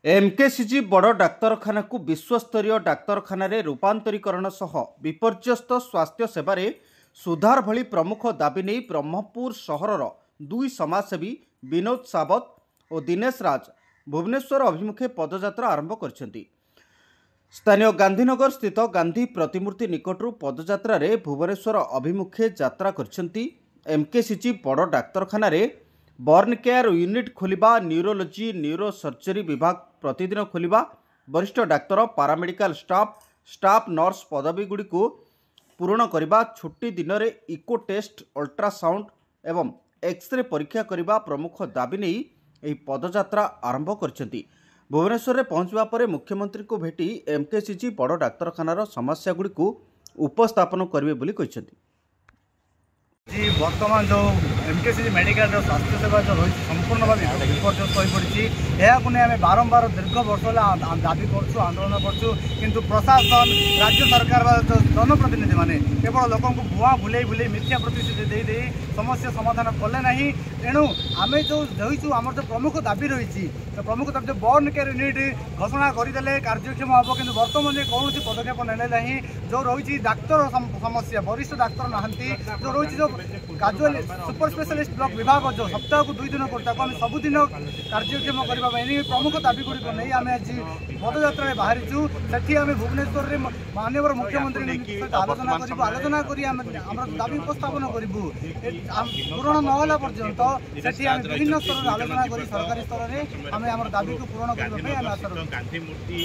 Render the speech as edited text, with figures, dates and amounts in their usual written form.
MKCG बड़ डाक्तरखाना को विश्वस्तरीय डाक्तरखाना रूपांतरीकरण सह विपर्यस्त स्वास्थ्य सेवारे सुधार भली प्रमुख दाबी नहीं ब्रह्मपुर सहरर दुई समाजसेवी विनोद सावत और दिनेश राज भुवनेश्वर अभिमुखे पदयात्रा आरंभ कर स्थानीय गांधीनगर स्थित गांधी प्रतिमूर्ति निकटू पदयात्रा भुवनेश्वर अभिमुखे यात्रा करछंती। एमकेसीजी बड़ डाक्तरखाना बर्न केयर यूनिट खोलिबा, न्यूरोलोजी न्यूरो सर्जरी विभाग प्रतिदिन खोलिबा, वरिष्ठ डाक्तर पारामेडिकल स्टाफ नर्स पदवी गुड़ी को पूरण करने, छुट्टी दिन में इको टेस्ट, अल्ट्रासाउंड एवं एक्सरे परीक्षा करने प्रमुख दाबी नहीं यह पदयात्रा आरंभ करछंती। भुवनेश्वर में पहुंचवा पर मुख्यमंत्री को भेटी एमकेसीजी बड़ डाक्तरखानार समस्या गुड़ी को उपस्थापन करेंगे बोली कहिसेंती। जी वर्तमान जो एमकेसीजी मेडिकल स्वास्थ्य सेवा जो रही संपूर्ण भाव विपर्यस्त हो पड़ी यह आम बारंबार दीर्घ वर्ष दाबी करूँ, आंदोलन करूँ, किंतु प्रशासन राज्य सरकार जो जनप्रतिनिधि मैंने केवल लोक भुआ भुले भुले मिथ्या प्रतिश्रुति दे समस्या समाधान कले ना। तेणु आम जो रही आम जो प्रमुख दाबी रही प्रमुख दाबी जो बर्न केयर यूनिट घोषणा करदे कार्यक्षम हम कि बर्तमान कौन पदक्षेप नेले ना। जो रही डाक्तर समस्या वरिष्ठ डाक्तर नहांती, जो रही जो काजुआल सुपर स्पेशलिस्ट ब्लॉक विभाग जो सप्ताह को 2 दिन करता आम सबुदिन कार्यक्षम करने प्रमुख दाबी गुड़िक नहीं आम आज पदयात्रा बाहरी से आम भुवनेश्वर में माननीय मुख्यमंत्री सहित आलोचना कर दाबी उपस्थापन करूँ पूरण नहला पर्यंत से विभिन्न स्तर आलोचना कर सरकारी स्तर में आम दाबी को पूरण करने आशा रखुँ।